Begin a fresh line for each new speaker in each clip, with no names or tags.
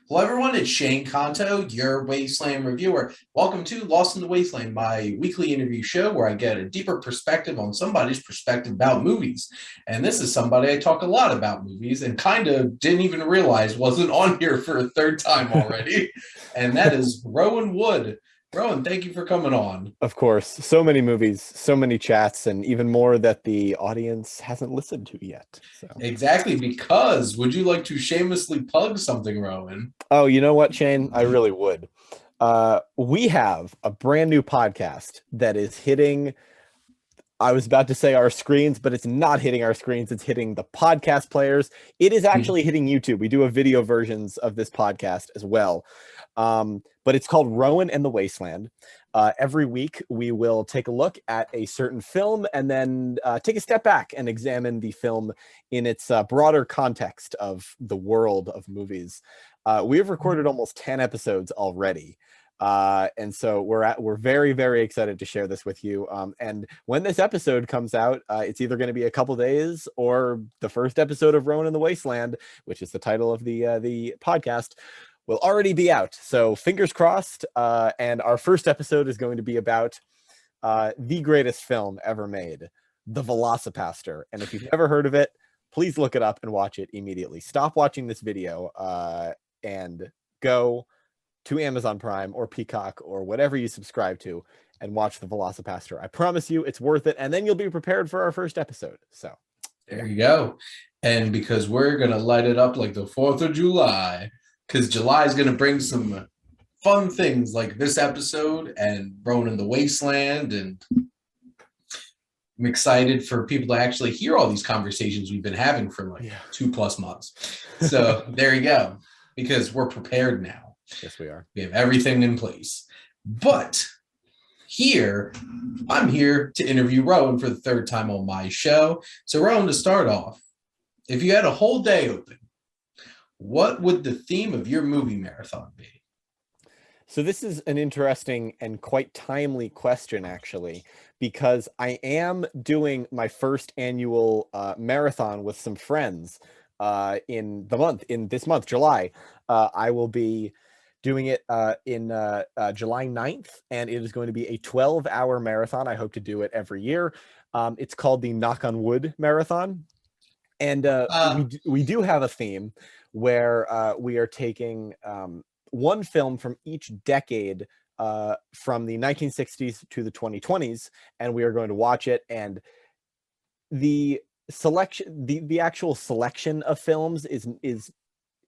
Hello, everyone. It's Shane Kanto, your Wasteland Reviewer. Welcome to Lost in the Wasteland, my weekly interview show where I get a deeper perspective on somebody's perspective about movies. And this is somebody I talk a lot about movies and kind of didn't even realize wasn't on here for a third time already. And that is Rowan Wood. Rowan, thank you for coming on.
Of course, so many movies, so many chats, and even more that the audience hasn't listened to yet. So,
Exactly, because would you like to shamelessly plug something, Rowan?
oh, you know what, Shane? I really would. We have a brand new podcast that is hitting. I was about to say our screens, but it's not hitting our screens. It's hitting the podcast players. It is actually hitting YouTube. We do a video versions of this podcast as well. But it's called Rowan and the Wasteland. Every week, we will take a look at a certain film and then take a step back and examine the film in its broader context of the world of movies. We have recorded almost 10 episodes already. And so we're very, very excited to share this with you. And when this episode comes out, it's either going to be a couple days or the first episode of Rowan in the Wasteland, which is the title of the podcast, will already be out. So fingers crossed. And our first episode is going to be about the greatest film ever made, The Velocipaster. And if you've never heard of it, please look it up and watch it immediately. Stop watching this video and go to Amazon Prime or Peacock or whatever you subscribe to and watch The Velocipaster. I promise you it's worth it. And then you'll be prepared for our first episode. So
There you go. And because we're going to light it up like the 4th of July, because July is going to bring some fun things like this episode and Rowan in the Wasteland. And I'm excited for people to actually hear all these conversations we've been having for like 2+ months. So there you go, because we're prepared now.
Yes, we are.
We have everything in place. But here, I'm here to interview Rowan for the third time on my show. So Rowan, to start off, if you had a whole day open, what would the theme of your movie marathon be?
So this is an interesting and quite timely question, actually, because I am doing my first annual marathon with some friends in this month, July. I will be doing it in July 9th, and it is going to be a 12-hour marathon. I hope to do it every year. It's called the Knock on Wood Marathon. And we do have a theme where we are taking one film from each decade from the 1960s to the 2020s, and we are going to watch it. And the actual selection of films is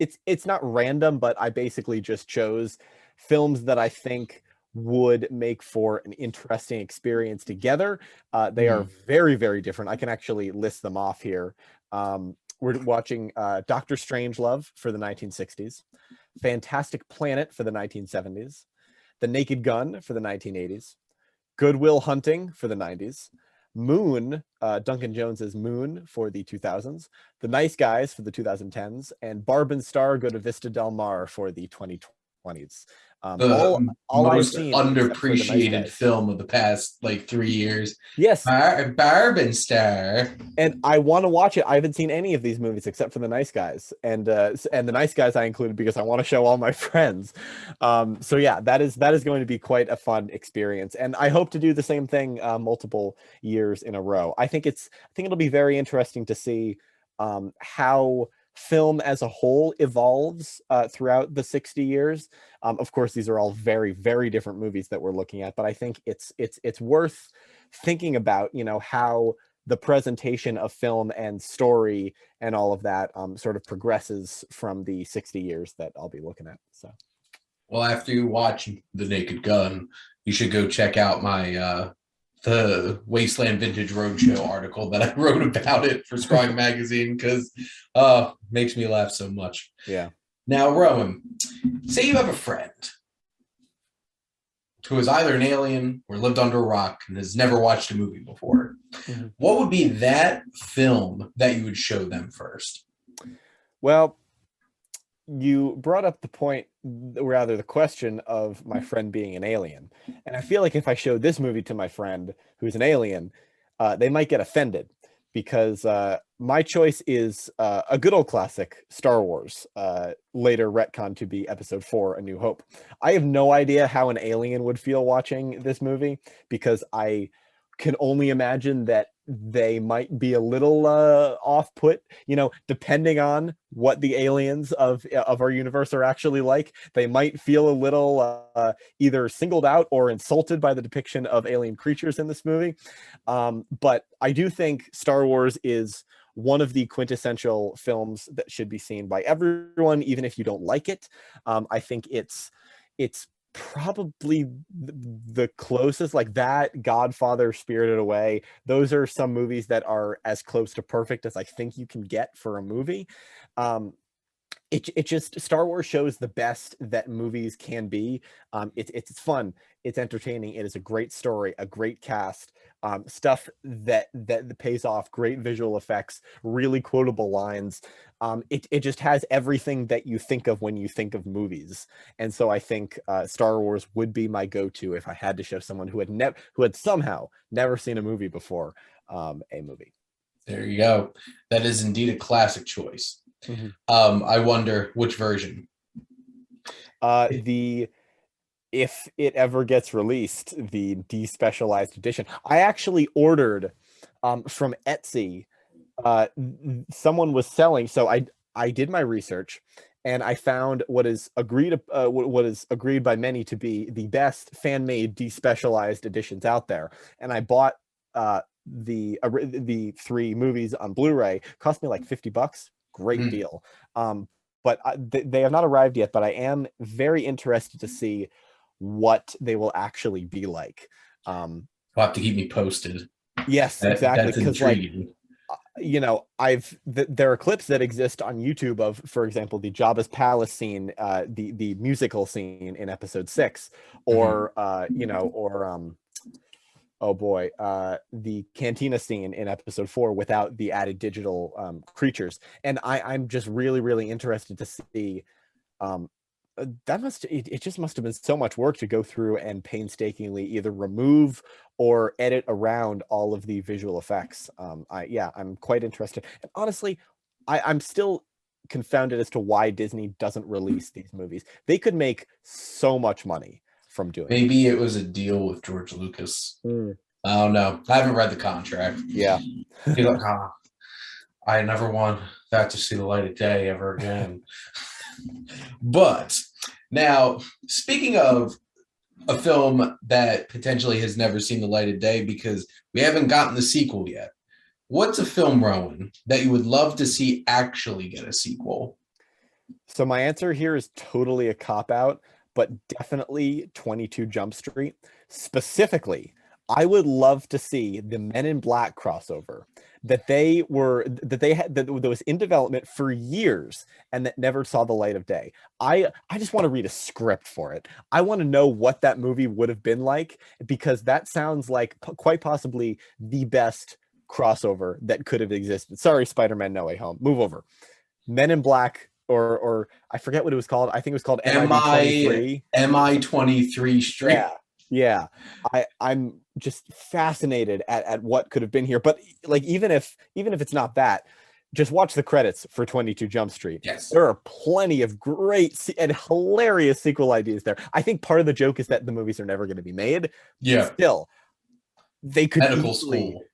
it's not random, but I basically just chose films that I think would make for an interesting experience together. They are very, very different. I can actually list them off here. We're watching Dr. Strangelove for the 1960s, Fantastic Planet for the 1970s, The Naked Gun for the 1980s, Good Will Hunting for the 90s, Moon, Duncan Jones's Moon for the 2000s, The Nice Guys for the 2010s, and Barb and Star Go to Vista Del Mar for the 2020s.
The
all I've
most
seen
underappreciated
nice
film of the past like 3 years.
Yes,
Barb and Star.
And I want to watch it. I haven't seen any of these movies except for The Nice Guys, and The Nice Guys I included because I want to show all my friends. So yeah, that is going to be quite a fun experience, and I hope to do the same thing multiple years in a row. I think it'll be very interesting to see how film as a whole evolves throughout the 60 years. Of course, these are all very, very different movies that we're looking at, but I think it's worth thinking about, how the presentation of film and story and all of that sort of progresses from the 60 years that I'll be looking at. So,
Well, after you watch The Naked Gun, you should go check out my the Wasteland Vintage Roadshow article that I wrote about it for Scrying Magazine, because makes me laugh so much.
Yeah.
Now, Rowan, say you have a friend who is either an alien or lived under a rock and has never watched a movie before. Mm-hmm. What would be that film that you would show them first?
Well, you brought up the question of my friend being an alien. And I feel like if I showed this movie to my friend who's an alien, they might get offended because my choice is a good old classic, Star Wars, later retcon to be Episode 4, A New Hope. I have no idea how an alien would feel watching this movie, because I can only imagine that they might be a little off-put, depending on what the aliens of our universe are actually like. They might feel a little either singled out or insulted by the depiction of alien creatures in this movie. But I do think Star Wars is one of the quintessential films that should be seen by everyone, even if you don't like it. I think it's probably the closest, like that, Godfather, Spirited Away. Those are some movies that are as close to perfect as I think you can get for a movie. It just, Star Wars shows the best that movies can be. It's fun, it's entertaining, it is a great story, a great cast, stuff that pays off, great visual effects, really quotable lines. It just has everything that you think of when you think of movies. And so I think Star Wars would be my go-to if I had to show someone who had somehow never seen a movie before, a movie.
There you go. That is indeed a classic choice.
Mm-hmm.
I wonder which version.
If it ever gets released, the despecialized edition. I actually ordered from Etsy. Someone was selling, so I did my research, and I found what is agreed by many to be the best fan-made despecialized editions out there. And I bought the 3 movies on Blu-ray. Cost me like $50. Great deal. But they have not arrived yet, but I am very interested to see what they will actually be like.
You'll have to keep me posted.
Yes, exactly.
That's intriguing.
There are clips that exist on YouTube of, for example, the Jabba's palace scene, the musical scene in Episode 6, or the cantina scene in Episode 4 without the added digital creatures. And I'm just really, really interested to see. It just must have been so much work to go through and painstakingly either remove or edit around all of the visual effects. I'm quite interested. And honestly, I'm still confounded as to why Disney doesn't release these movies. They could make so much money from doing
Maybe it was a deal with George Lucas. I don't know. I haven't read the contract.
Yeah.
He's like, I never want that to see the light of day ever again. But now, speaking of a film that potentially has never seen the light of day because we haven't gotten the sequel yet, what's a film, Rowan, that you would love to see actually get a sequel?
So my answer here is totally a cop-out, but definitely 22 Jump Street. Specifically, I would love to see the Men in Black crossover that was in development for years and that never saw the light of day. I just want to read a script for it. I want to know what that movie would have been like, because that sounds like quite possibly the best crossover that could have existed. Sorry, Spider-Man No Way Home. Move over. Men in Black, or I forget what it was called. I think it was called MI23.
MI23 Street.
Yeah. I'm just fascinated at what could have been here. But like, even if it's not that, just watch the credits for 22 Jump Street.
Yes.
There are plenty of great and hilarious sequel ideas there. I think part of the joke is that the movies are never going to be made.
Yeah.
Still, they could
medical
easily,
school.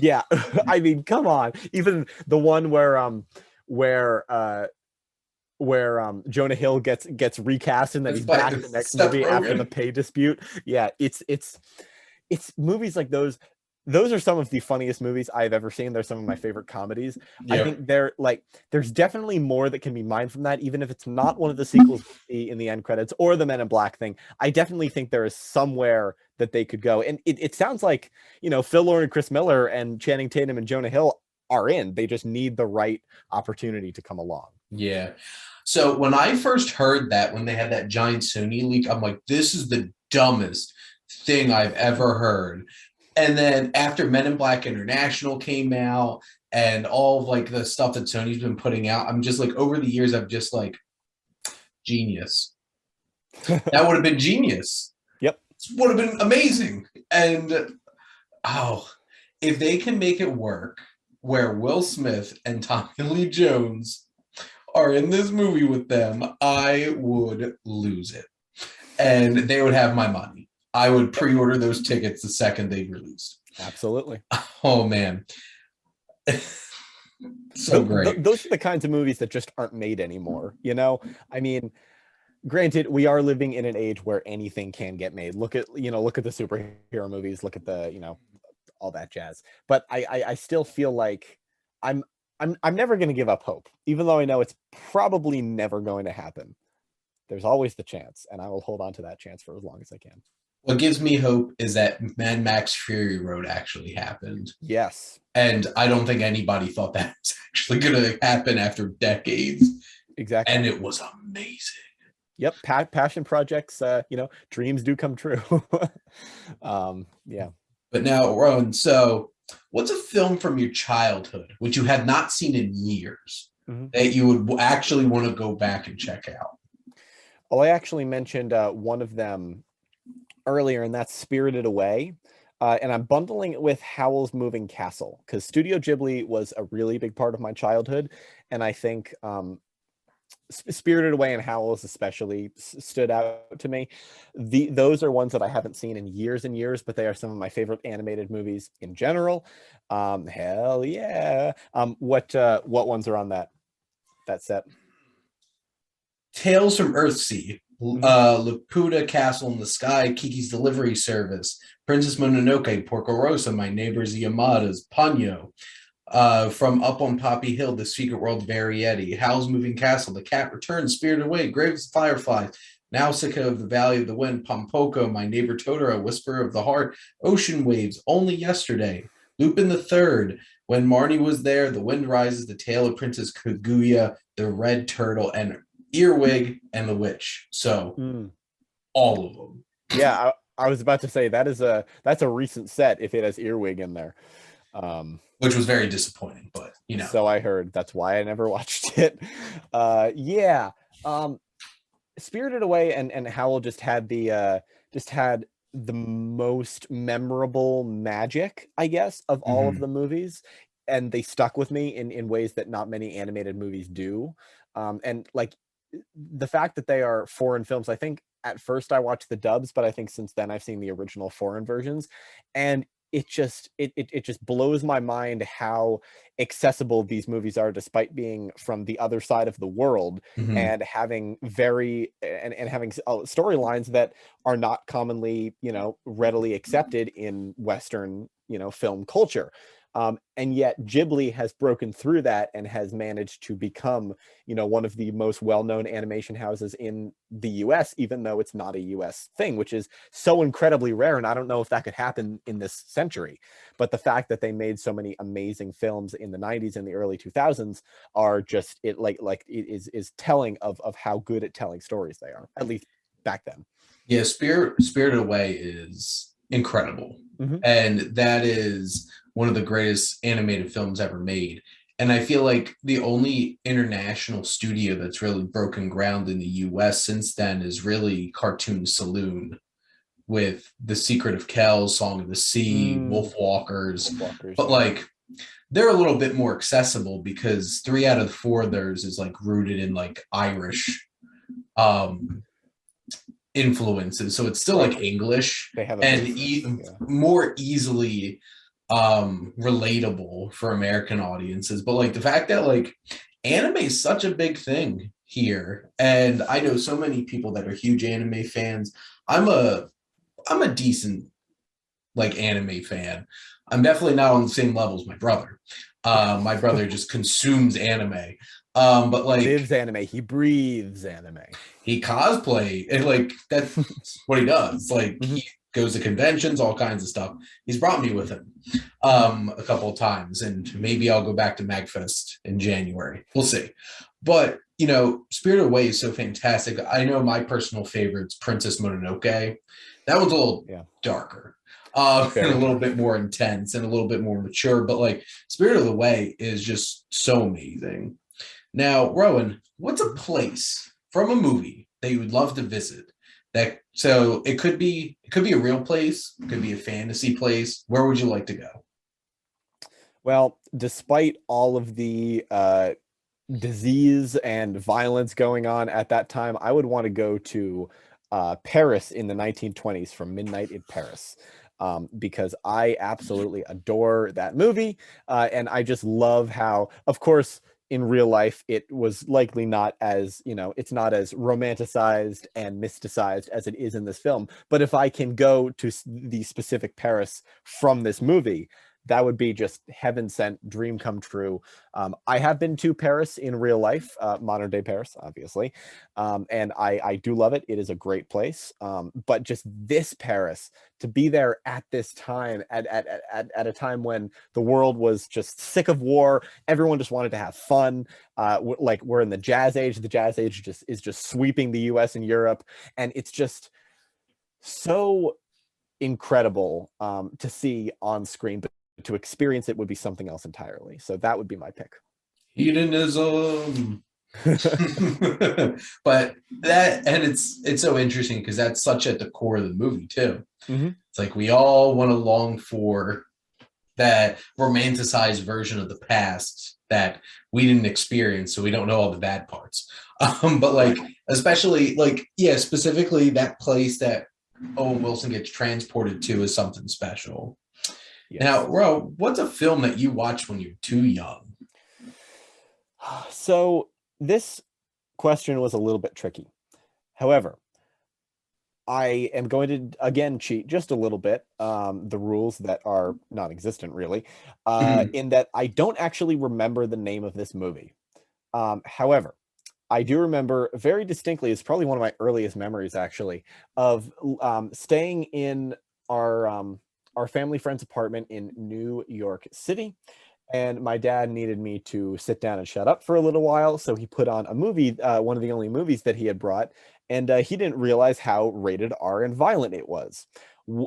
Yeah. I mean, come on. Even the one where Jonah Hill gets recast and then he's back in the next movie after the pay dispute. Yeah, it's movies like those. Those are some of the funniest movies I've ever seen. They're some of my favorite comedies. Yep. I think there's definitely more that can be mined from that, even if it's not one of the sequels we see in the end credits or the Men in Black thing. I definitely think there is somewhere that they could go. And it sounds like, Phil Lord and Chris Miller and Channing Tatum and Jonah Hill are in. They just need the right opportunity to come along.
Yeah. So when I first heard that, when they had that giant Sony leak, I'm like, this is the dumbest thing I've ever heard. And then after Men in Black International came out and all of like the stuff that Sony's been putting out, I'm just like, over the years, I've just like, genius. That would have been genius.
Yep.
Would have been amazing. And if they can make it work, where Will Smith and Tommy Lee Jones are in this movie with them, I would lose it. And they would have my money. I would pre-order those tickets the second they released.
Absolutely.
Oh man. So great.
Those are the kinds of movies that just aren't made anymore. You know, I mean, granted, we are living in an age where anything can get made. Look at the superhero movies, look at the, all that jazz. But I still feel like I'm never going to give up hope, even though I know it's probably never going to happen. There's always the chance, and I will hold on to that chance for as long as I can.
What gives me hope is that Mad Max Fury Road actually happened.
Yes.
And I don't think anybody thought that was actually going to happen after decades.
Exactly.
And it was amazing.
Yep. Passion projects, dreams do come true. Yeah.
But now, Rowan, so what's a film from your childhood, which you had not seen in years, that you would actually want to go back and check out?
Well, I actually mentioned one of them earlier, and that's Spirited Away. And I'm bundling it with Howl's Moving Castle, because Studio Ghibli was a really big part of my childhood. And I think Spirited Away and Howl's especially stood out to me. Those are ones that I haven't seen in years and years, but they are some of my favorite animated movies in general. Hell yeah. What ones are on that set?
Tales from Earthsea, Laputa Castle in the Sky, Kiki's Delivery Service, Princess Mononoke, Porco Rosso, My Neighbors the Yamadas, Ponyo, from Up on Poppy Hill, The Secret World of Arietti, Howl's Moving Castle, The Cat Returns, Spirited Away, Graves of Fireflies, Nausicaa of the Valley of the Wind, Pompoko, My Neighbor Totoro, Whisper of the Heart, Ocean Waves, Only Yesterday, Lupin the Third, When Marnie Was There, The Wind Rises, The Tale of Princess Kaguya, The Red Turtle, and Earwig and The Witch. So all of them.
Yeah, I was about to say that's a recent set if it has Earwig in there.
Which was very disappointing, but
So I heard. That's why I never watched it. Yeah. Spirited Away and Howl just had the most memorable magic, I guess, of all of the movies. And they stuck with me in ways that not many animated movies do. And like the fact that they are foreign films, I think at first I watched the dubs, but I think since then I've seen the original foreign versions, and it just blows my mind how accessible these movies are, despite being from the other side of the world and having having storylines that are not commonly readily accepted in Western film culture. And yet Ghibli has broken through that and has managed to become, one of the most well-known animation houses in the US, even though it's not a US thing, which is so incredibly rare. And I don't know if that could happen in this century, but the fact that they made so many amazing films in the 90s and the early 2000s are just it is telling of how good at telling stories they are, at least back then.
Yeah, Spirited Away is incredible. And that is one of the greatest animated films ever made. And I feel like the only international studio that's really broken ground in the US since then is really Cartoon Saloon, with The Secret of Kells, Song of the Sea, Wolfwalkers. But like they're a little bit more accessible because 3 out of 4 of theirs is like rooted in like Irish influences, so it's still like English and more easily relatable for American audiences. But like the fact that like anime is such a big thing here, and I know so many people that are huge anime fans. I'm a decent like anime fan. I'm definitely not on the same level as my brother. My brother just consumes anime. But like
lives anime, he breathes anime,
he cosplay, and like that's what he does. Like he goes to conventions, all kinds of stuff. He's brought me with him a couple of times, and maybe I'll go back to MagFest in January. We'll see. But Spirited Away is so fantastic. I know my personal favorite's Princess Mononoke. That was a little darker. And a little bit more intense and a little bit more mature, but like Spirited Away is just so amazing. Now, Rowan, what's a place from a movie that you would love to visit? So it could be a real place, it could be a fantasy place. Where would you like to go?
Well, despite all of the disease and violence going on at that time, I would want to go to Paris in the 1920s, from Midnight in Paris, because I absolutely adore that movie. And I just love how, of course, in real life, it was likely not as, it's not as romanticized and mysticized as it is in this film. But if I can go to the specific Paris from this movie, that would be just heaven sent, dream come true. I have been to Paris in real life, modern day Paris, obviously, and I do love it. It is a great place, but just this Paris, to be there at this time, at a time when the world was just sick of war, everyone just wanted to have fun. Like, we're in the Jazz Age. The Jazz Age just is just sweeping the U.S. and Europe, and it's just so incredible to see on screen, but to experience it would be something else entirely. So that would be my pick.
Hedonism. But that, and it's so interesting because that's such at the core of the movie too.
Mm-hmm.
It's like we all want to long for that romanticized version of the past that we didn't experience, so we don't know all the bad parts. But like, especially like, yeah, specifically that place that Owen Wilson gets transported to is something special. Yes. Now, Ro, what's a film that you watched when you were too young?
So this question was a little bit tricky. However, I am going to again cheat just a little bit, the rules that are non-existent really, in that I don't actually remember the name of this movie. However, I do remember very distinctly, it's probably one of my earliest memories actually, of staying in our family friend's apartment in New York City. And my dad needed me to sit down and shut up for a little while. So he put on a movie, one of the only movies that he had brought. And he didn't realize how rated R and violent it was.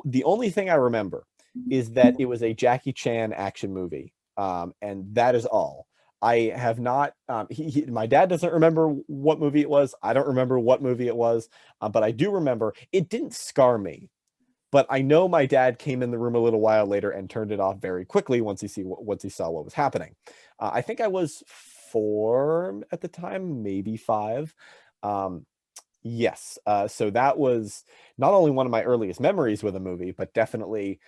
The only thing I remember is that it was a Jackie Chan action movie. And that is all. I have not, my dad doesn't remember what movie it was. I don't remember what movie it was. But I do remember it didn't scar me. But I know my dad came in the room a little while later and turned it off very quickly once he saw what was happening. I think I was 4 at the time, maybe 5. Yes. So that was not only one of my earliest memories with a movie, but definitely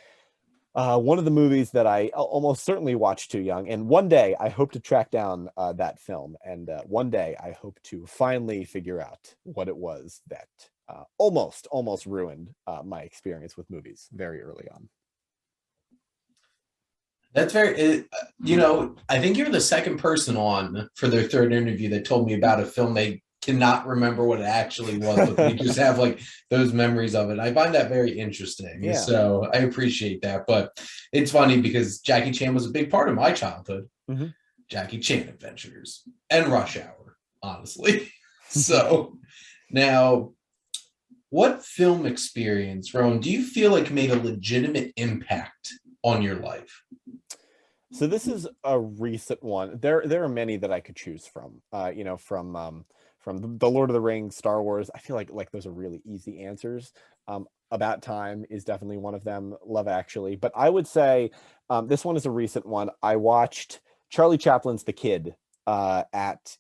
one of the movies that I almost certainly watched too young. And one day I hope to track down that film. And one day I hope to finally figure out what it was that almost ruined my experience with movies very early on.
That's very, I think you're the second person on for their third interview that told me about a film they cannot remember what it actually was, but they just have like those memories of it. I find that very interesting. Yeah. So I appreciate that. But it's funny because Jackie Chan was a big part of my childhood. Mm-hmm. Jackie Chan Adventures and Rush Hour, honestly. So now, what film experience, Rowan, do you feel like made a legitimate impact on your life?
So this is a recent one. There are many that I could choose from. From the Lord of the Rings, Star Wars. I feel like those are really easy answers. About Time is definitely one of them. Love Actually, but I would say this one is a recent one. I watched Charlie Chaplin's The Kid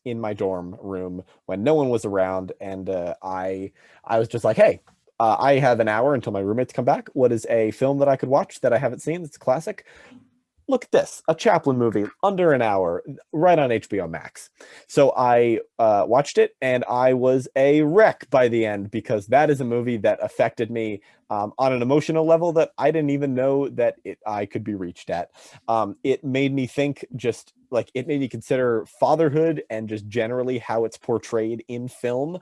in my dorm room when no one was around, and I was just like, hey, I have an hour until my roommates come back. What is a film that I could watch that I haven't seen that's a classic? Look at this, a Chaplin movie, under an hour, right on HBO Max. So I watched it, and I was a wreck by the end, because that is a movie that affected me on an emotional level that I didn't even know that I could be reached at. It made me think, it made me consider fatherhood and just generally how it's portrayed in film.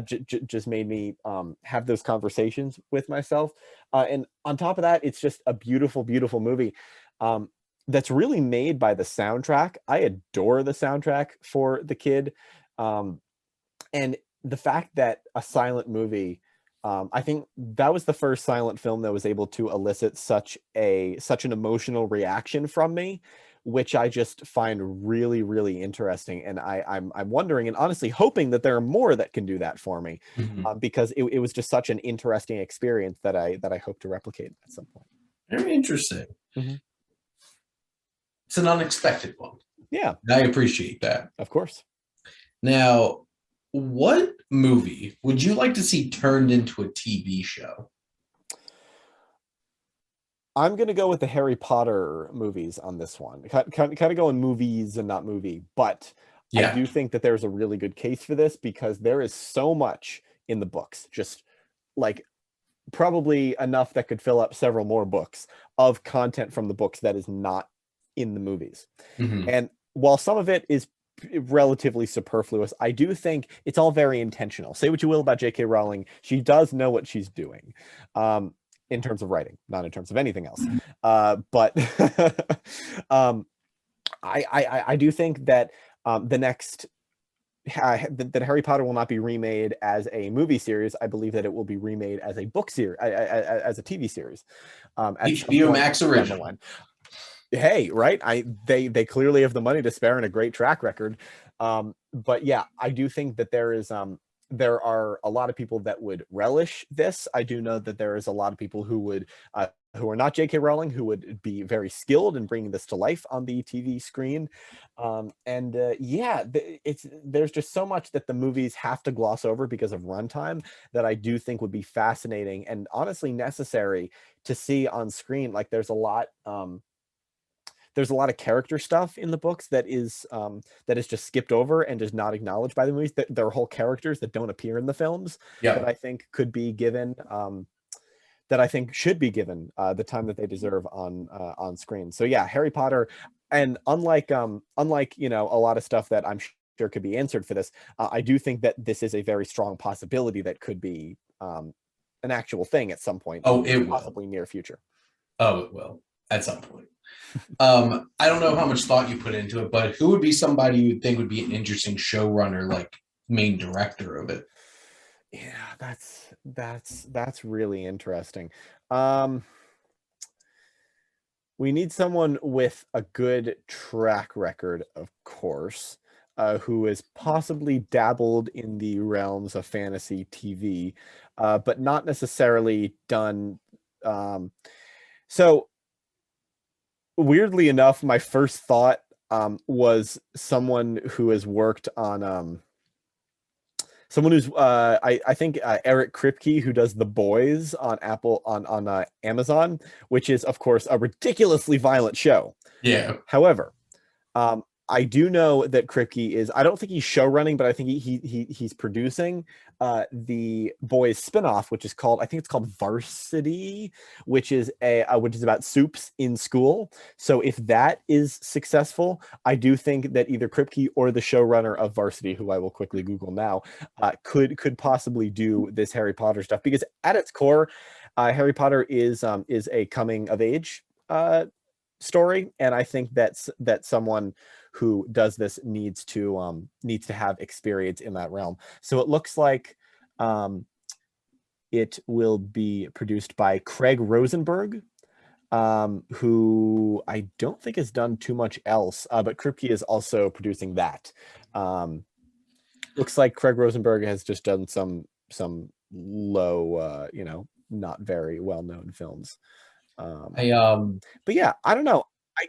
Just made me have those conversations with myself. And on top of that, it's just a beautiful, beautiful movie. That's really made by the soundtrack. I adore the soundtrack for The Kid. And the fact that a silent movie, I think that was the first silent film that was able to elicit such an emotional reaction from me, which I just find really, really interesting. And I'm wondering and honestly hoping that there are more that can do that for me, because it was just such an interesting experience that I hope to replicate at some point.
Very interesting. Mm-hmm. It's an unexpected one.
Yeah,
I appreciate that.
of course.
Now, what movie would you like to see turned into a TV show?
I'm gonna go with the Harry Potter movies on this one. Kind of going movies and not movie, but I
Yeah.
do think that there's a really good case for this because there is so much in the books, just like probably enough that could fill up several more books of content from the books that is not in the movies.
Mhm.
And while some of it is relatively superfluous, I do think it's all very intentional. Say what you will about J.K. Rowling, she does know what she's doing. In terms of writing, not in terms of anything else. But um, I do think that the next that Harry Potter will not be remade as a movie series. I believe that it will be remade as a book series, as a TV series. At some
HBO
point
Max
down the
original.
line. Hey, right? They clearly have the money to spare and a great track record. But yeah, I do think that there are a lot of people that would relish this. I do know that there is a lot of people who are not J.K. Rowling who would be very skilled in bringing this to life on the TV screen. Yeah, there's just so much that the movies have to gloss over because of runtime that I do think would be fascinating and honestly necessary to see on screen. Like there's a lot of character stuff in the books that is just skipped over and is not acknowledged by the movies. There are whole characters that don't appear in the films that
Yeah.
I think could be given that I think should be given the time that they deserve on screen. So yeah, Harry Potter, and unlike a lot of stuff that I'm sure could be answered for this, I do think that this is a very strong possibility that could be an actual thing at some point
Oh,
in
it will.
possibly near future.
Oh, it will at some point. I don't know how much thought you put into it, but who would be somebody you think would be an interesting showrunner, like main director of it?
Yeah, that's really interesting. Um, we need someone with a good track record, of course, who has possibly dabbled in the realms of fantasy TV, but not necessarily done. Um, so weirdly enough, my first thought was someone who has worked on someone who's I think Eric Kripke, who does The Boys on Amazon, which is of course a ridiculously violent show.
Yeah.
However, I do know that Kripke is, I don't think he's show running, but I think he's producing the Boys spinoff, which is called, I think it's called Varsity, which is which is about soups in school. So if that is successful, I do think that either Kripke or the showrunner of Varsity, who I will quickly Google now, could possibly do this Harry Potter stuff, because at its core, Harry Potter is a coming of age story, and I think that someone who does this needs to have experience in that realm. So it looks like it will be produced by Craig Rosenberg, who I don't think has done too much else, but Kripke is also producing that. Looks like Craig Rosenberg has just done some low, not very well known films.
I
But yeah, I don't know.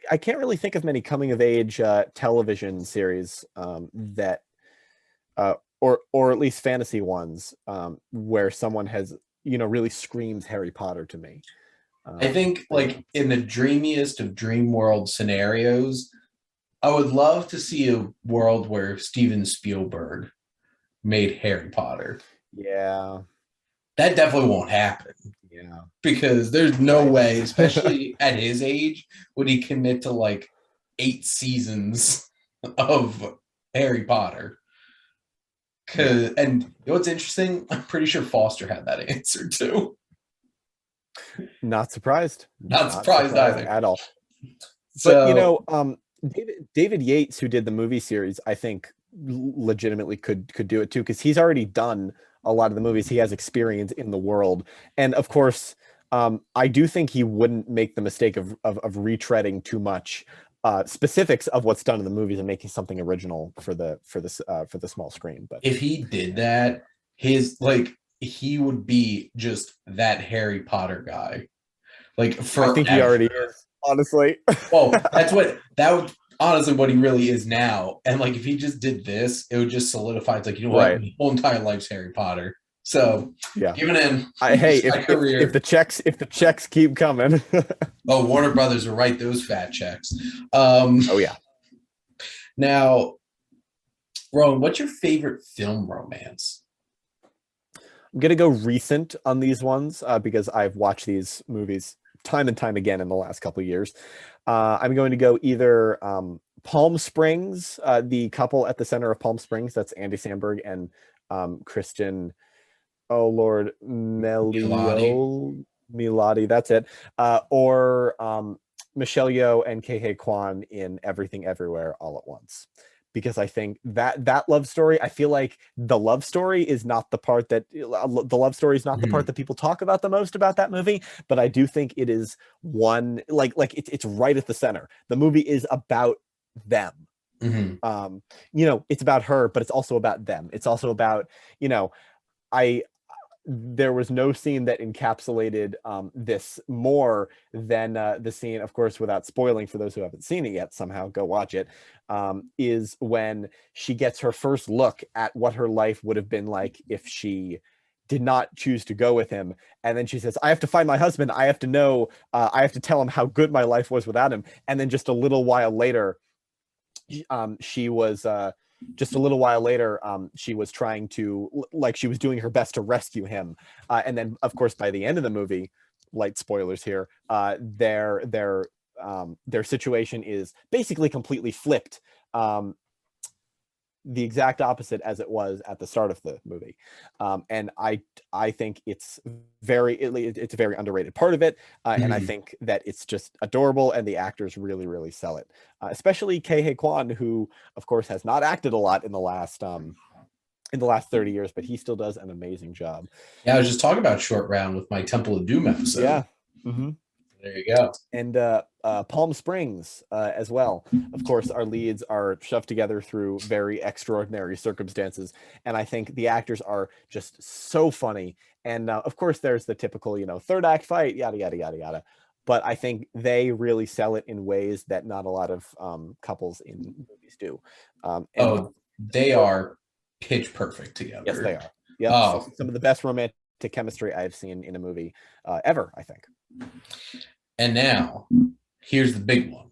I can't really think of many coming of age television series that or at least fantasy ones where someone has really screams Harry Potter to me.
I think
But yeah.
like in the dreamiest of dream world scenarios, I would love to see a world where Steven Spielberg made Harry Potter.
Yeah,
That definitely won't happen
yeah.
because there's no
Right.
way, especially at his age, would he commit to like 8 seasons of Harry Potter.
Yeah.
And you know what's interesting? I'm pretty sure Foster had that answer too.
Not surprised.
Not
Not
surprised
surprised
either.
at all. But
So
David Yates, who did the movie series, I think legitimately could do it too, because he's already done a lot of the movies. He has experience in the world, and of course, I do think he wouldn't make the mistake of retreading too much specifics of what's done in the movies and making something original for the small screen. But
if he did that, his like he would be just that Harry Potter guy, like
I think he
forever.
already is. honestly.
Well, that would honestly what he really is now. And like if he just did this, it would just solidify. It's like, you know what?
Right.
My whole entire life's Harry Potter. So
Yeah.
giving in
Hey,
just my
if
career.
the checks keep coming.
Oh, Warner Brothers will write those fat checks.
Oh yeah.
Now, Rowan, what's your favorite film romance?
I'm gonna go recent on these ones because I've watched these movies time and time again in the last couple of years. I'm going to go either Palm Springs, the couple at the center of Palm Springs. That's Andy Samberg and Kristen. Oh Lord,
Milani.
Miladi. That's it. Or Michelle Yeoh and Kei Kwan in Everything Everywhere All at Once. Because I think that love story, I feel like the love story is not the part that people talk about the most about that movie, but I do think it is one it's right at the center. The movie is about them.
Mm-hmm.
It's about her, but it's also about them. It's also about, I there was no scene that encapsulated this more than the scene, of course, without spoiling for those who haven't seen it yet, somehow go watch it, is when she gets her first look at what her life would have been like if she did not choose to go with him. And then she says, I have to find my husband. I have to know, I have to tell him how good my life was without him. And then just a little while later, she was she was trying to, like, she was doing her best to rescue him, and then of course by the end of the movie, light spoilers here, their situation is basically completely flipped, the exact opposite as it was at the start of the movie, and I think it's it's a very underrated part of it, and I
Mm-hmm.
think that it's just adorable, and the actors really sell it, especially Kei Kwan, who of course has not acted a lot in the last 30 years, but he still does an amazing job.
Yeah, I was just talking about Short Round with my Temple of Doom episode.
Yeah. Mm-hmm.
There you go.
And Palm Springs as well. Of course, our leads are shoved together through very extraordinary circumstances, and I think the actors are just so funny. And of course, there's the typical, third act fight, yada yada yada yada. But I think they really sell it in ways that not a lot of couples in movies do. And
Oh, they are pitch perfect
yes, they
together.
are. Yep,
Oh,
some of the best romantic chemistry I've seen in a movie ever, I think.
and now here's the big one.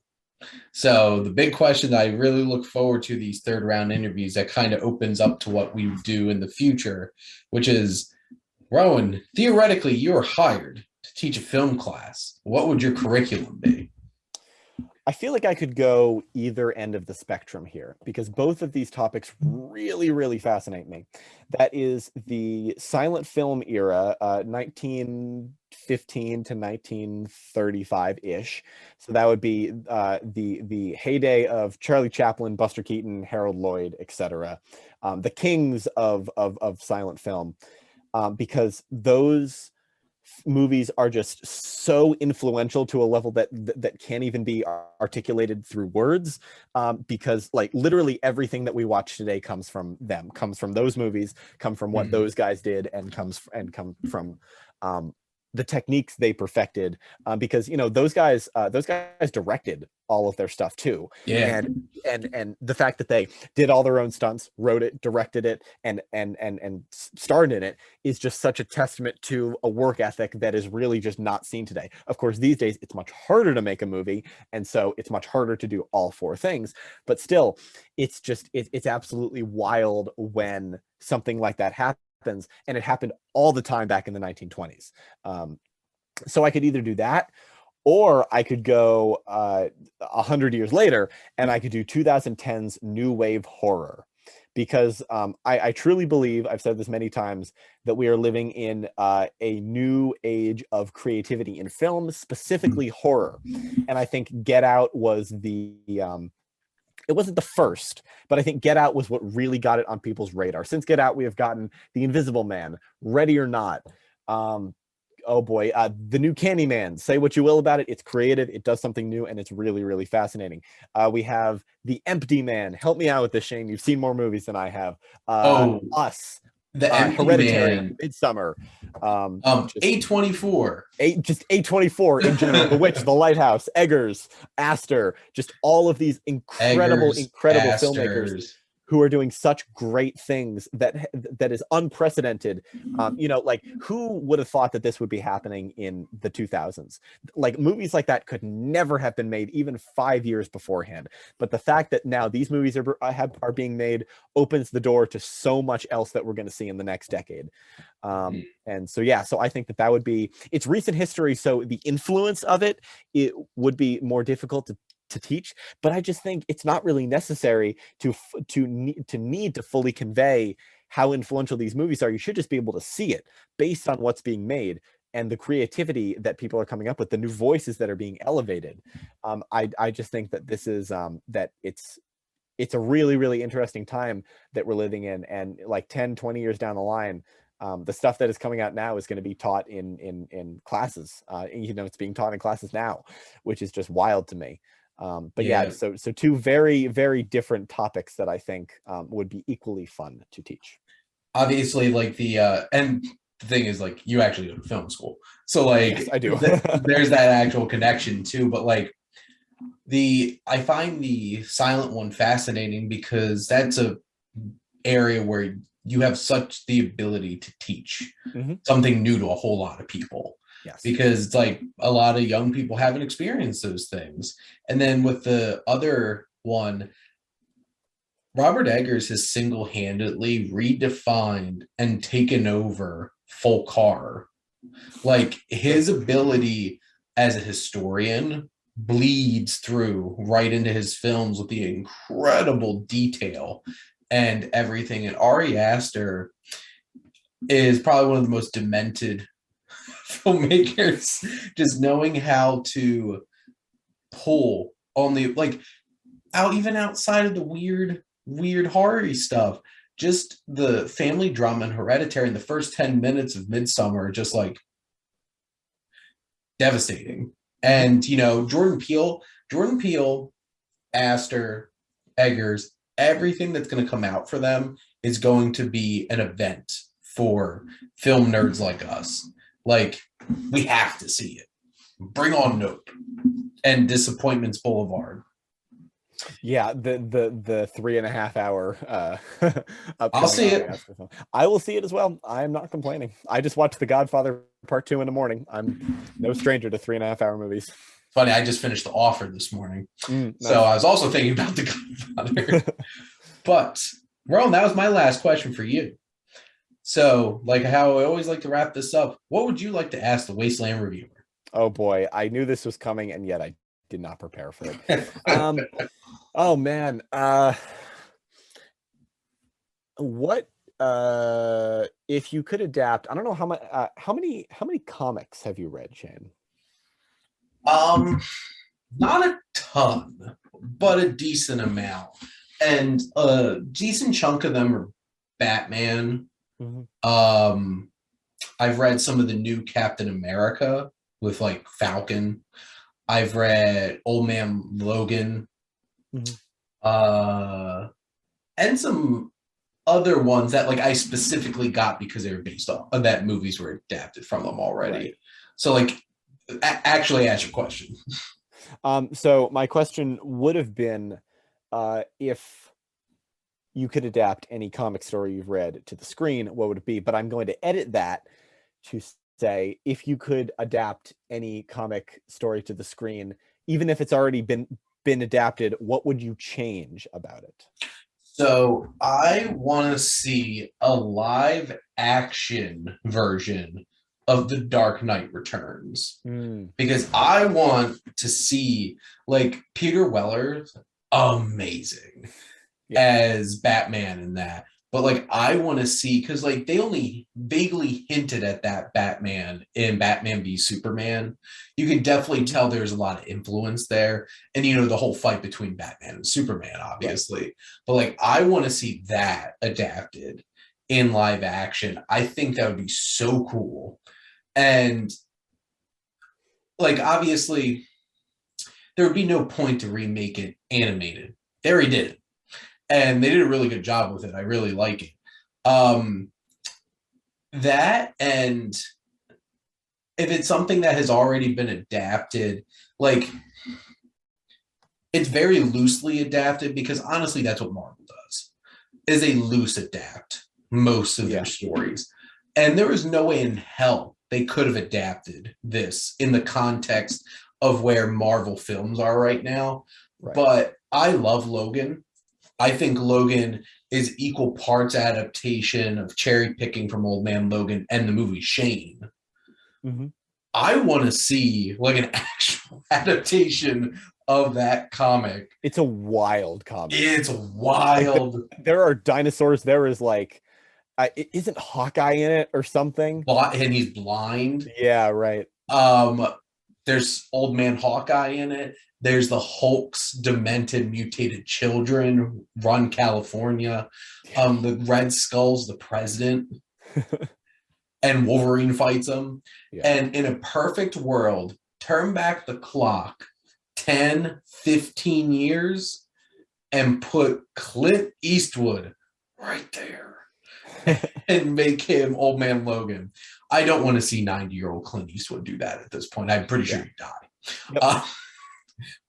So the big question that I really look forward to these third round interviews that kind of opens up to what we do in the future, which is, Rowan, theoretically, you're hired to teach a film class. What would your curriculum be?
I feel like I could go either end of the spectrum here because both of these topics really fascinate me. That is the silent film era, 1915 to 1935-ish. So that would be the heyday of Charlie Chaplin, Buster Keaton, Harold Lloyd, etc. The kings of silent film, because those movies are just so influential to a level that can't even be articulated through words, because like literally everything that we watch today comes from them, comes from those movies, come from what those guys did, and come from the techniques they perfected, because those guys directed all of their stuff too,
Yeah.
and the fact that they did all their own stunts, wrote it, directed it, and starred in it is just such a testament to a work ethic that is really just not seen today. Of course, these days it's much harder to make a movie, and so it's much harder to do all four things, but still, it's absolutely wild when something like that happens, and it happened all the time back in the 1920s. So I could either do that, or I could go 100 years later, and I could do 2010's new wave horror, because I truly believe, I've said this many times, that we are living in a new age of creativity in film, specifically horror. And I think Get Out was it wasn't the first, but I think Get Out was what really got it on people's radar. Since Get Out, we have gotten The Invisible Man, Ready or Not, oh boy, the new Candyman. Say what you will about it, it's creative, it does something new, and it's really fascinating. We have The Empty Man. Help me out with this, Shane. You've seen more movies than I have.
Oh,
Us,
the Empty
Hereditary,
Man.
Midsummer.
A24.
Just A24 in general, The Witch, The Lighthouse, Eggers, Aster, just all of these incredible filmmakers
Asters.
who are doing such great things that is unprecedented. Like, who would have thought that this would be happening in the 2000s? Like, movies like that could never have been made even 5 years beforehand. But the fact that now these movies are being made opens the door to so much else that we're going to see in the next decade. And so, yeah, so I think that would be, it's recent history, so the influence of it would be more difficult to teach, but I just think it's not really necessary to need to fully convey how influential these movies are. You should just be able to see it based on what's being made and the creativity that people are coming up with, the new voices that are being elevated. I just think that this is that it's a really, really interesting time that we're living in, and like 10-20 years down the line, the stuff that is coming out now is going to be taught in classes. It's being taught in classes now, which is just wild to me. But yeah, so two very, very different topics that I think would be equally fun to teach.
Obviously, like and the thing is, like, you actually go to film school, so like,
yes, I do.
There's that actual connection too. But like, I find the silent one fascinating because that's a area where you have such the ability to teach something new to a whole lot of people.
Yes.
Because it's like a lot of young people haven't experienced those things. And then with the other one, Robert Eggers has single-handedly redefined and taken over folk horror. Like, his ability as a historian bleeds through right into his films with the incredible detail and everything. And Ari Aster is probably one of the most demented filmmakers, just knowing how to pull on the, like, out even outside of the weird horror stuff, just the family drama and Hereditary in the first 10 minutes of Midsummer are just like devastating. And Jordan Peele, Aster, Eggers, everything that's going to come out for them is going to be an event for film nerds like us. Like, we have to see it. Bring on Nope and Disappointments Boulevard.
Yeah, the 3.5 hour
I'll see it.
I will see it as well. I'm not complaining. I just watched The Godfather Part 2 in the morning. I'm no stranger to 3.5 hour movies.
Funny, I just finished The Offer this morning.
Nice.
So I was also thinking about The Godfather. But Rowan, that was my last question for you. So, like how I always like to wrap this up, what would you like to ask the Wasteland Reviewer?
Oh boy, I knew this was coming, and yet I did not prepare for it. Oh man, what if you could adapt? I don't know how many comics have you read, Shane?
Not a ton, but a decent amount, and a decent chunk of them are Batman. I've read some of the new Captain America with like Falcon. I've read Old Man Logan, and some other ones that like I specifically got because they were based off of that movies were adapted from them already. Right. So like, actually ask your question.
So my question would have been, if you could adapt any comic story you've read to the screen, what would it be? But I'm going to edit that to say, if you could adapt any comic story to the screen, even if it's already been adapted, what would you change about it?
So I want to see a live action version of The Dark Knight Returns, because I want to see, like, Peter Weller's amazing as Batman in that. But like, I want to see, because like they only vaguely hinted at that Batman in Batman v Superman. You can definitely tell there's a lot of influence there, and the whole fight between Batman and Superman, obviously. Right. But like, I want to see that adapted in live action. I think that would be so cool. And like, obviously, there would be no point to remake it animated. They already did it. And they did a really good job with it. I really like it. that, and if it's something that has already been adapted, like it's very loosely adapted, because honestly, that's what Marvel does, is a loose adapt most of their stories. And there was no way in hell they could have adapted this in the context of where Marvel films are right now. Right. But I love Logan. I think Logan is equal parts adaptation of cherry picking from Old Man Logan and the movie Shane. Mm-hmm. I want to see like an actual adaptation of that comic.
It's a wild comic.
It's wild.
Like there are dinosaurs. There is like, isn't Hawkeye in it or something?
And he's blind.
Yeah, right.
There's Old Man Hawkeye in it. There's the Hulk's demented, mutated children run California. The Red Skull's the president. And Wolverine fights him. Yeah. And in a perfect world, turn back the clock 10, 15 years and put Clint Eastwood right there and make him Old Man Logan. I don't want to see 90-year-old Clint Eastwood do that at this point. I'm pretty sure he'd die. Yep.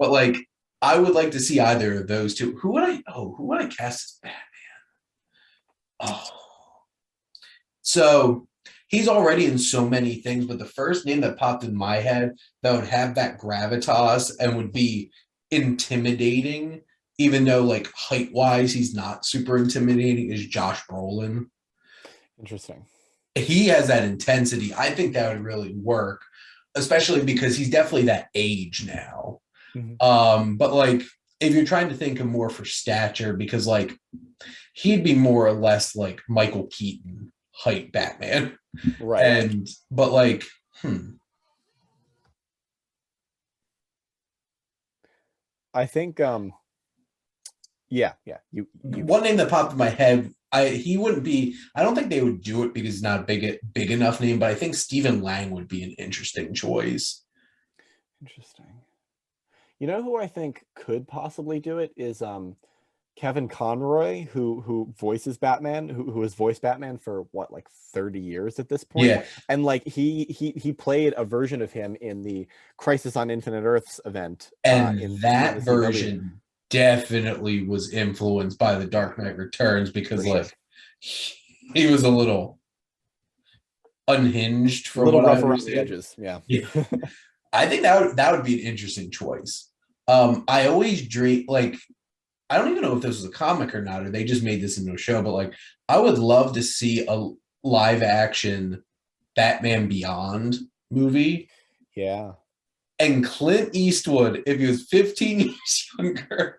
But like, I would like to see either of those two. Who would I cast as Batman? So he's already in so many things, but the first name that popped in my head that would have that gravitas and would be intimidating, even though like height-wise he's not super intimidating, is Josh Brolin.
Interesting.
He has that intensity. I think that would really work, especially because he's definitely that age now. Mm-hmm. But like, if you're trying to think of more for stature, because like he'd be more or less like Michael Keaton height Batman. Right. But like,
I think yeah. You
one name that popped in my head, he wouldn't be, I don't think they would do it because he's not a big enough name, but I think Stephen Lang would be an interesting choice.
Interesting. You know who I think could possibly do it is Kevin Conroy, who voices Batman, who has voiced Batman for what, like 30 years at this point. Yeah. And like he played a version of him in the Crisis on Infinite Earths event.
And that version definitely was influenced by The Dark Knight Returns, because like he was a little unhinged from
a little
what
rough around the edges. Yeah.
I think that would be an interesting choice. I always dream, like, I don't even know if this was a comic or not, or they just made this into a show, but like, I would love to see a live action Batman Beyond movie.
Yeah.
And Clint Eastwood, if he was 15 years younger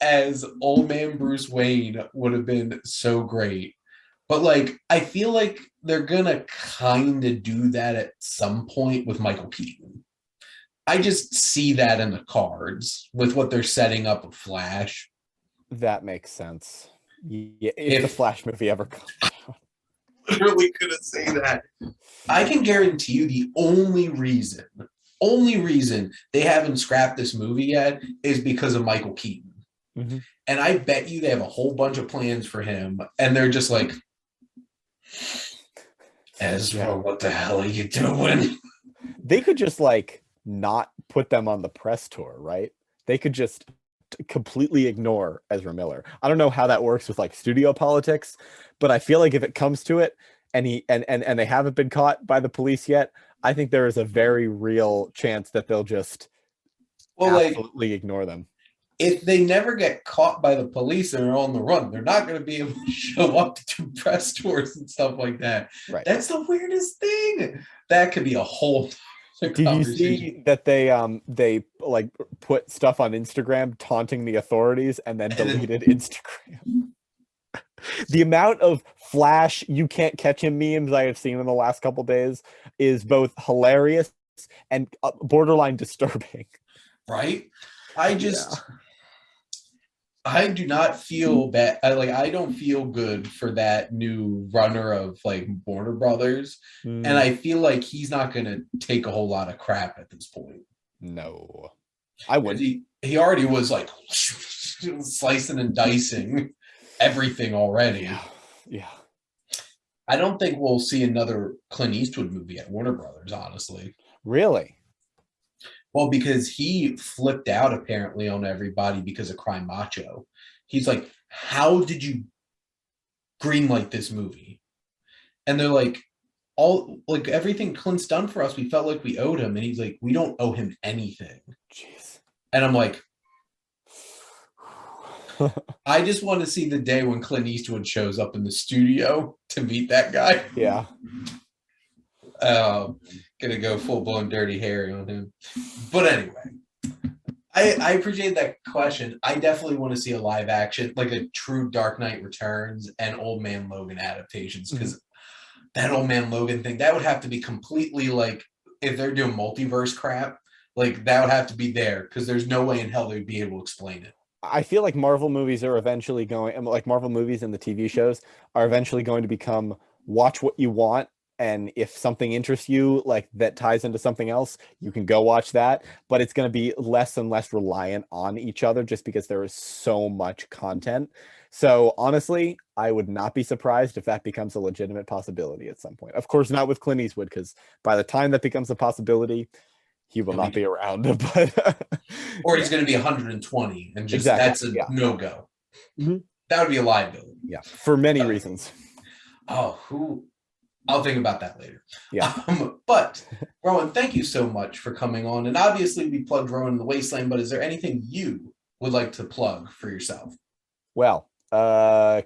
as Old Man Bruce Wayne, would have been so great. But like, I feel like they're gonna kind of do that at some point with Michael Keaton. I just see that in the cards with what they're setting up with Flash.
That makes sense. Yeah, if the Flash movie ever comes out.
Literally couldn't say that. I can guarantee you the only reason they haven't scrapped this movie yet is because of Michael Keaton. Mm-hmm. And I bet you they have a whole bunch of plans for him, and they're just like, Ezra, what the hell are you doing?
They could just like not put them on the press tour, right? They could just completely ignore Ezra Miller. I don't know how that works with like studio politics, but I feel like if it comes to it and they haven't been caught by the police yet, I think there is a very real chance that they'll just absolutely ignore them.
If they never get caught by the police and are on the run, they're not going to be able to show up to do press tours and stuff like that. Right. That's the weirdest thing. That could be a whole
Did you see that they like put stuff on Instagram taunting the authorities and then deleted Instagram? The amount of Flash you can't catch him memes I have seen in the last couple days is both hilarious and borderline disturbing.
Right? I do not feel bad. I don't feel good for that new runner of like Warner Brothers. And I feel like he's not going to take a whole lot of crap at this point.
No, I wouldn't.
He already was like slicing and dicing everything already.
Yeah.
I don't think we'll see another Clint Eastwood movie at Warner Brothers, honestly.
Really?
Well, because he flipped out apparently on everybody because of Cry Macho. He's like, "How did you greenlight this movie?" And they're like, "All like everything Clint's done for us, we felt like we owed him." And he's like, "We don't owe him anything."
Jeez.
And I'm like, I just want to see the day when Clint Eastwood shows up in the studio to meet that guy.
Yeah.
Gonna go full blown Dirty Harry on him. But anyway, I appreciate that question. I definitely want to see a live action, like a true Dark Knight Returns and Old Man Logan adaptations, because that Old Man Logan thing, that would have to be completely like, if they're doing multiverse crap, like that would have to be there, because there's no way in hell they'd be able to explain it.
I feel like Marvel movies are eventually going, like Marvel movies and the TV shows are eventually going to become watch what you want. And if something interests you, like that ties into something else, you can go watch that. But it's going to be less and less reliant on each other just because there is so much content. So honestly, I would not be surprised if that becomes a legitimate possibility at some point. Of course, not with Clint Eastwood, because by the time that becomes a possibility, he will not be around. But
or he's going to be 120 and just that's a no-go. That would be a liability.
Yeah, for many reasons.
I'll think about that later.
Yeah.
But Rowan, thank you so much for coming on. And obviously we plugged Rowan in the Wasteland, but is there anything you would like to plug for yourself?
Well,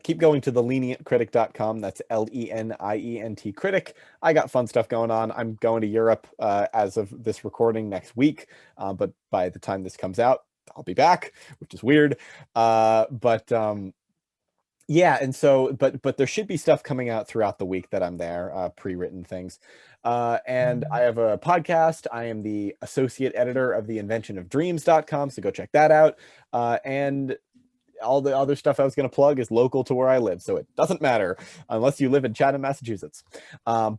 keep going to thelenientcritic.com. That's LENIENT critic. I got fun stuff going on. I'm going to Europe as of this recording next week. But by the time this comes out, I'll be back, which is weird. Yeah, and so, but there should be stuff coming out throughout the week that I'm there, pre-written things. And I have a podcast. I am the associate editor of the inventionofdreams.com, so go check that out. And all the other stuff I was going to plug is local to where I live, so it doesn't matter unless you live in Chatham, Massachusetts. And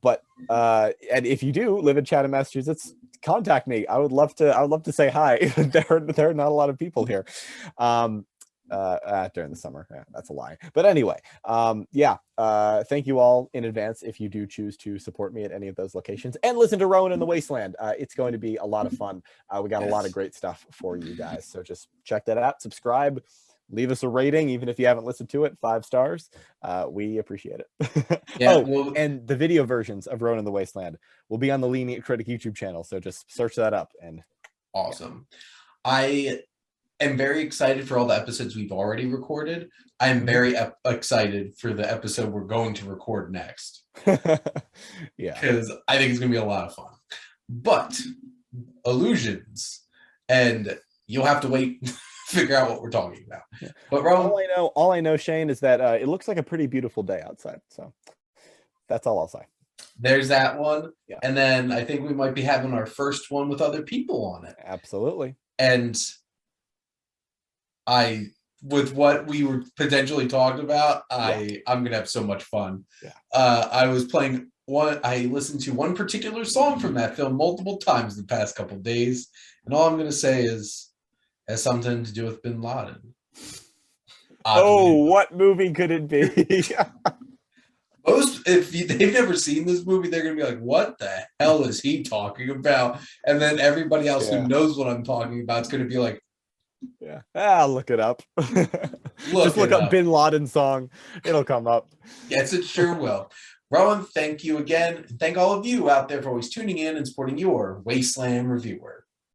if you do live in Chatham, Massachusetts, contact me. I would love to say hi. There are not a lot of people here. During the summer. Yeah, that's a lie. But anyway, thank you all in advance if you do choose to support me at any of those locations and listen to Rowan in the Wasteland. It's going to be a lot of fun. We got a lot of great stuff for you guys. So just check that out, subscribe, leave us a rating, even if you haven't listened to it, 5 stars. We appreciate it. And the video versions of Rowan in the Wasteland will be on the Lenient Critic YouTube channel. So just search that up. And
awesome. I am very excited for all the episodes we've already recorded. I'm very excited for the episode we're going to record next. Because I think it's going to be a lot of fun. But illusions, and you'll have to wait figure out what we're talking about. But Rowan,
all I know, Shane, is that it looks like a pretty beautiful day outside. So that's all I'll say.
There's that one. Yeah. And then I think we might be having our first one with other people on it.
Absolutely.
And with what we were potentially talking about, I'm gonna have so much fun. I listened to one particular song from that film multiple times the past couple of days, and all I'm gonna say is it has something to do with Bin Laden.
What movie could it be?
If they've never seen this movie, they're gonna be like, "What the hell is he talking about?" And then everybody else who knows what I'm talking about is gonna be like,
I'll look it up. Just look up Bin Laden song. It'll come up.
Yes, it sure will. Rowan, thank you again. Thank all of you out there for always tuning in and supporting your Wasteland Reviewer.